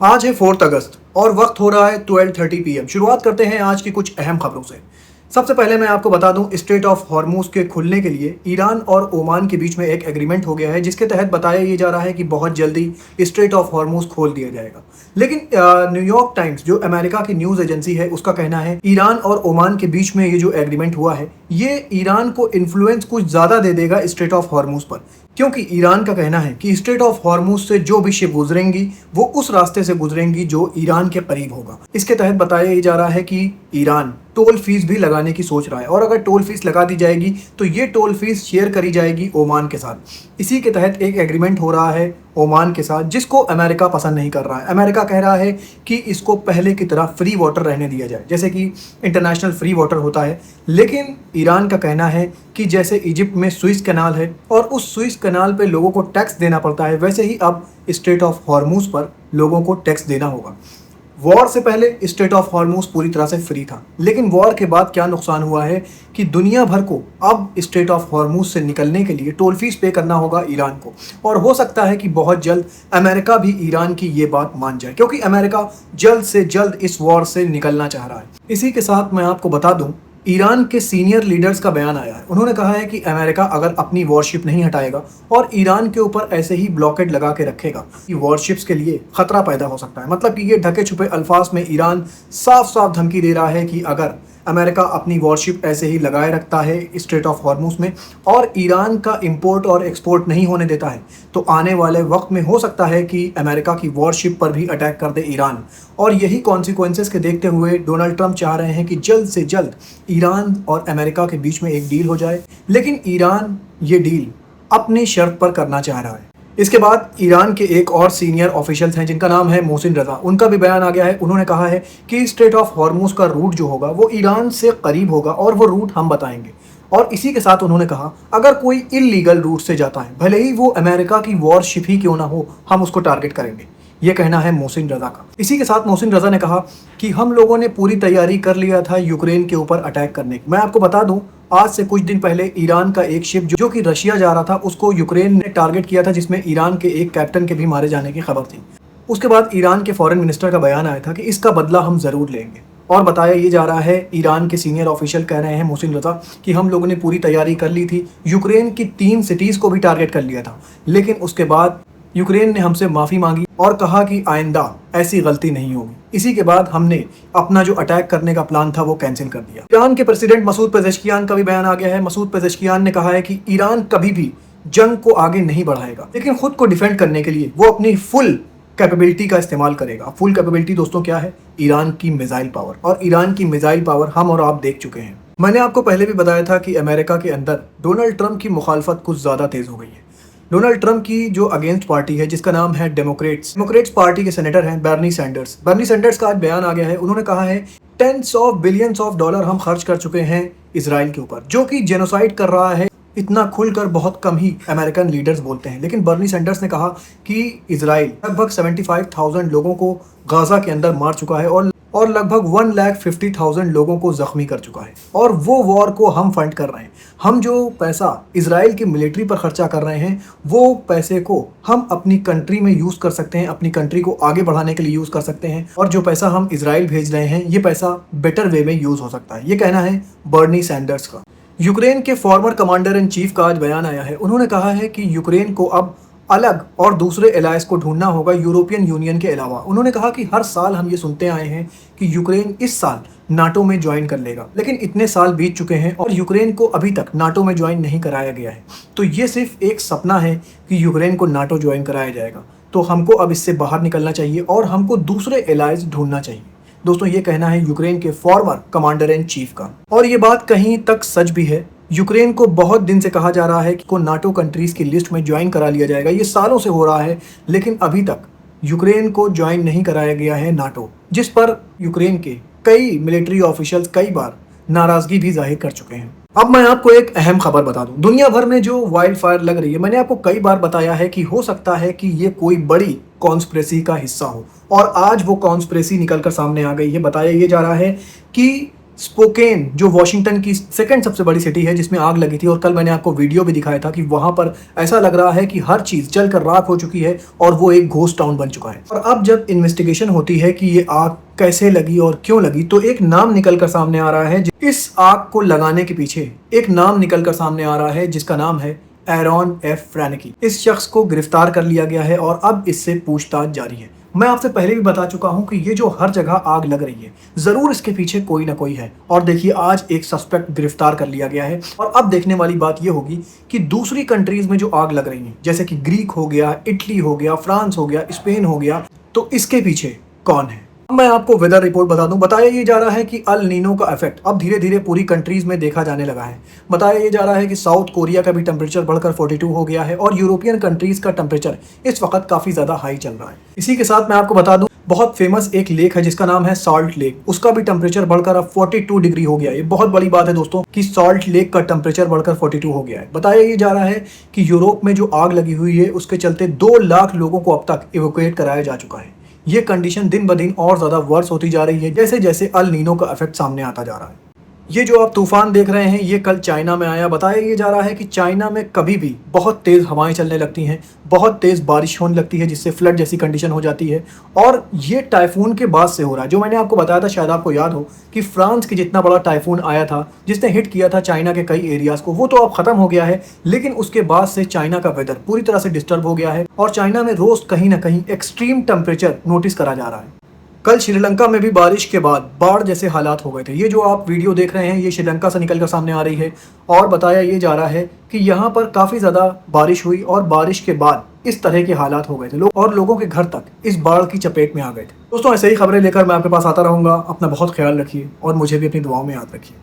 आज है 4 अगस्त और वक्त हो रहा है 12:30 PM। शुरुआत करते हैं आज की कुछ अहम खबरों से। सबसे पहले मैं आपको बता दूं, स्ट्रेट ऑफ हॉर्मूज के खुलने के लिए ईरान और ओमान के बीच में एक एग्रीमेंट हो गया है, जिसके तहत बताया ये जा रहा है कि बहुत जल्दी स्ट्रेट ऑफ हॉर्मूज खोल दिया जाएगा। लेकिन न्यूयॉर्क टाइम्स, जो अमेरिका की न्यूज एजेंसी है, उसका कहना है ईरान और ओमान के बीच में ये जो एग्रीमेंट हुआ है, ये ईरान को इन्फ्लुएंस कुछ ज्यादा दे देगा स्ट्रेट ऑफ हॉर्मूज पर, क्योंकि ईरान का कहना है कि स्ट्रेट ऑफ हॉर्मूज से जो भी शिप गुजरेंगी वो उस रास्ते से गुजरेंगी जो ईरान के करीब होगा। इसके तहत बताया ये जा रहा है कि ईरान टोल फीस भी लगाने की सोच रहा है, और अगर टोल फीस लगा दी जाएगी तो ये टोल फीस शेयर करी जाएगी ओमान के साथ। इसी के तहत एक एग्रीमेंट हो रहा है ओमान के साथ, जिसको अमेरिका पसंद नहीं कर रहा है। अमेरिका कह रहा है कि इसको पहले की तरह फ्री वाटर रहने दिया जाए, जैसे कि इंटरनेशनल फ्री वाटर होता है। लेकिन ईरान का कहना है कि जैसे इजिप्ट में सुइस कैनाल है और उस सुइस कैनाल पे लोगों को टैक्स देना पड़ता है, वैसे ही अब स्ट्रेट ऑफ हॉर्मूज पर लोगों को टैक्स देना होगा। वॉर से पहले स्ट्रेट ऑफ हॉर्मूज पूरी तरह से फ्री था, लेकिन वॉर के बाद क्या नुकसान हुआ है कि दुनिया भर को अब स्ट्रेट ऑफ हॉर्मूज से निकलने के लिए टोल फीस पे करना होगा ईरान को। और हो सकता है कि बहुत जल्द अमेरिका भी ईरान की ये बात मान जाए, क्योंकि अमेरिका जल्द से जल्द इस वॉर से निकलना चाह रहा है। इसी के साथ मैं आपको बता दूं, ईरान के सीनियर लीडर्स का बयान आया है। उन्होंने कहा है कि अमेरिका अगर अपनी वॉरशिप नहीं हटाएगा और ईरान के ऊपर ऐसे ही ब्लॉकेड लगा के रखेगा, कि वॉरशिप्स के लिए खतरा पैदा हो सकता है। मतलब कि ये ढके छुपे अल्फाज में ईरान साफ साफ धमकी दे रहा है कि अगर अमेरिका अपनी वॉरशिप ऐसे ही लगाए रखता है स्ट्रेट ऑफ हॉर्मूज में और ईरान का इंपोर्ट और एक्सपोर्ट नहीं होने देता है, तो आने वाले वक्त में हो सकता है कि अमेरिका की वॉरशिप पर भी अटैक कर दे ईरान। और यही कॉन्सिक्वेंसेस के देखते हुए डोनाल्ड ट्रंप चाह रहे हैं कि जल्द से जल्द ईरान और अमेरिका के बीच में एक डील हो जाए। लेकिन ईरान ये डील अपनी शर्त पर करना चाह रहा है। इसके बाद ईरान के एक और सीनियर ऑफिशियल्स हैं, जिनका नाम है मोहसिन रजा। उनका भी बयान आ गया है। उन्होंने कहा है कि स्ट्रेट ऑफ हॉर्मूज का रूट जो होगा वो ईरान से करीब होगा और वो रूट हम बताएंगे। और इसी के साथ उन्होंने कहा अगर कोई इलीगल रूट से जाता है, भले ही वो अमेरिका की वॉरशिप ही क्यों ना हो, हम उसको टारगेट करेंगे। ये कहना है मोहसिन रजा का। इसी के साथ मोहसिन रजा ने कहा कि हम लोगों ने पूरी तैयारी कर लिया था यूक्रेन के ऊपर अटैक करने की। मैं आपको बता दूं, आज से कुछ दिन पहले ईरान का एक शिप जो कि रशिया जा रहा था, उसको यूक्रेन ने टारगेट किया था, जिसमें ईरान के एक कैप्टन के भी मारे जाने की खबर थी। उसके बाद ईरान के फॉरेन मिनिस्टर का बयान आया था कि इसका बदला हम जरूर लेंगे। और बताया ये जा रहा है, ईरान के सीनियर ऑफिशियल कह रहे हैं मोहसिन रजा कि हम लोगों ने पूरी तैयारी कर ली थी, यूक्रेन की 3 सिटीज को भी टारगेट कर लिया था, लेकिन उसके बाद यूक्रेन ने हमसे माफ़ी मांगी और कहा कि आइंदा ऐसी गलती नहीं होगी। इसी के बाद हमने अपना जो अटैक करने का प्लान था वो कैंसिल कर दिया। ईरान के प्रेसिडेंट मसूद पेजेश्कियान का भी बयान आ गया है। मसूद पेजेश्कियान ने कहा है कि ईरान कभी भी जंग को आगे नहीं बढ़ाएगा, लेकिन खुद को डिफेंड करने के लिए वो अपनी फुल कैपेबिलिटी का इस्तेमाल करेगा। फुल कैपेबिलिटी दोस्तों क्या है? ईरान की मिसाइल पावर। और ईरान की मिसाइल पावर हम और आप देख चुके हैं। मैंने आपको पहले भी बताया था कि अमेरिका के अंदर डोनाल्ड ट्रंप की मुखालफत कुछ ज़्यादा तेज़ हो गई है। डोनाल्ड ट्रंप की जो अगेंस्ट पार्टी है, जिसका नाम है डेमोक्रेट्स पार्टी के सेनेटर हैं बर्नी सैंडर्स का आज बयान आ गया है। उन्होंने कहा है tens of billions of dollar हम खर्च कर चुके हैं इसराइल के ऊपर, जो कि जेनोसाइड कर रहा है। इतना खुलकर बहुत कम ही अमेरिकन लीडर्स बोलते हैं। लेकिन बर्नी सैंडर्स ने कहा कि इसराइल लगभग 75,000 लोगों को गाजा के अंदर मार चुका है और लगभग 1,50,000 लोगों को जख्मी कर चुका है। और वो वॉर को हम फंड कर रहे हैं। हम जो पैसा इसराइल की मिलिट्री पर खर्चा कर रहे हैं, वो पैसे को हम अपनी कंट्री में यूज़ कर सकते हैं, अपनी कंट्री को आगे बढ़ाने के लिए यूज़ कर सकते हैं। और जो पैसा हम इसराइल भेज रहे हैं, ये पैसा बेटर वे में यूज़ हो सकता है। ये कहना है बर्नी सैंडर्स का। यूक्रेन के फॉर्मर कमांडर इन चीफ का आज बयान आया है। उन्होंने कहा है कि यूक्रेन को अब अलग और दूसरे एलायंस को ढूंढना होगा यूरोपियन यूनियन के अलावा। उन्होंने कहा कि हर साल हम ये सुनते आए हैं कि यूक्रेन इस साल नाटो में ज्वाइन कर लेगा, लेकिन इतने साल बीत चुके हैं और यूक्रेन को अभी तक नाटो में ज्वाइन नहीं कराया गया है। तो ये सिर्फ एक सपना है कि यूक्रेन को नाटो ज्वाइन कराया जाएगा। तो हमको अब इससे बाहर निकलना चाहिए और हमको दूसरे एलायंस ढूंढना चाहिए। दोस्तों, ये कहना है यूक्रेन के फॉर्मर कमांडर इन चीफ का। और ये बात कहीं तक सच भी है। यूक्रेन को बहुत दिन से कहा जा रहा है कि को नाटो कंट्रीज की लिस्ट में ज्वाइन करा लिया जाएगा। ये सालों से हो रहा है, लेकिन अभी तक यूक्रेन को ज्वाइन नहीं कराया गया है नाटो, जिस पर यूक्रेन के कई मिलिट्री ऑफिशियल्स कई बार नाराजगी भी जाहिर कर चुके हैं। अब मैं आपको एक अहम खबर बता दूं। दुनिया भर में जो वाइल्ड फायर लग रही है, मैंने आपको कई बार बताया है कि हो सकता है कि ये कोई बड़ी कॉन्स्पिरेसी का हिस्सा हो, और आज वो कॉन्स्पिरेसी निकल कर सामने आ गई है। बताया ये जा रहा है कि स्पोकेन जो वॉशिंगटन की सेकंड सबसे बड़ी सिटी है जिसमें आग लगी थी, और कल मैंने आपको वीडियो भी दिखाया था कि वहां पर ऐसा लग रहा है कि हर चीज जलकर राख हो चुकी है और वो एक घोस्ट टाउन बन चुका है। और अब जब इन्वेस्टिगेशन होती है कि ये आग कैसे लगी और क्यों लगी, तो एक नाम निकल कर सामने आ रहा है। इस आग को लगाने के पीछे एक नाम निकल कर सामने आ रहा है जिसका नाम है एरॉन एफ फ्रैनिकी। इस शख्स को गिरफ्तार कर लिया गया है और अब इससे पूछताछ जारी है। मैं आपसे पहले भी बता चुका हूं कि ये जो हर जगह आग लग रही है, जरूर इसके पीछे कोई ना कोई है। और देखिए, आज एक सस्पेक्ट गिरफ्तार कर लिया गया है। और अब देखने वाली बात ये होगी कि दूसरी कंट्रीज में जो आग लग रही है, जैसे कि ग्रीक हो गया, इटली हो गया, फ्रांस हो गया, स्पेन हो गया, तो इसके पीछे कौन है। मैं आपको वेदर रिपोर्ट बता दूं। बताया ये जा रहा है कि अल नीनो का इफेक्ट अब धीरे धीरे पूरी कंट्रीज में देखा जाने लगा है। बताया ये जा रहा है कि साउथ कोरिया का भी टेम्परेचर बढ़कर 42 हो गया है और यूरोपियन कंट्रीज का टेम्परेचर इस वक्त काफी ज्यादा हाई चल रहा है। इसी के साथ मैं आपको बता दूं, बहुत फेमस एक लेक है जिसका नाम है सॉल्ट लेक, उसका भी टेम्परेचर बढ़कर अब 42 डिग्री हो गया है। ये बहुत बड़ी बात है दोस्तों कि सॉल्ट लेक का टेम्परेचर बढ़कर 42 हो गया है। बताया ये जा रहा है कि यूरोप में जो आग लगी हुई है उसके चलते 2 लाख लोगों को अब तक इवैक्यूएट कराया जा चुका है। ये कंडीशन दिन ब दिन और ज्यादा वर्स होती जा रही है जैसे जैसे अल नीनो का इफेक्ट सामने आता जा रहा है। ये जो आप तूफान देख रहे हैं ये कल चाइना में आया। बताया ये जा रहा है कि चाइना में कभी भी बहुत तेज़ हवाएं चलने लगती हैं, बहुत तेज़ बारिश होने लगती है जिससे फ्लड जैसी कंडीशन हो जाती है। और ये टाइफून के बाद से हो रहा है। जो मैंने आपको बताया था, शायद आपको याद हो कि फ्रांस के जितना बड़ा टाइफून आया था जिसने हिट किया था चाइना के कई एरियाज़ को, वो तो अब ख़त्म हो गया है। लेकिन उसके बाद से चाइना का वेदर पूरी तरह से डिस्टर्ब हो गया है और चाइना में रोज़ कहीं ना कहीं एक्सट्रीम टेम्परेचर नोटिस करा जा रहा है। कल श्रीलंका में भी बारिश के बाद बाढ़ जैसे हालात हो गए थे। ये जो आप वीडियो देख रहे हैं ये श्रीलंका से निकलकर सामने आ रही है। और बताया ये जा रहा है कि यहाँ पर काफ़ी ज़्यादा बारिश हुई और बारिश के बाद इस तरह के हालात हो गए थे, और लोगों के घर तक इस बाढ़ की चपेट में आ गए थे। दोस्तों, ऐसे ही खबरें लेकर मैं आपके पास आता रहूँगा। अपना बहुत ख्याल रखिए और मुझे भी अपनी दुआओं में याद रखिए।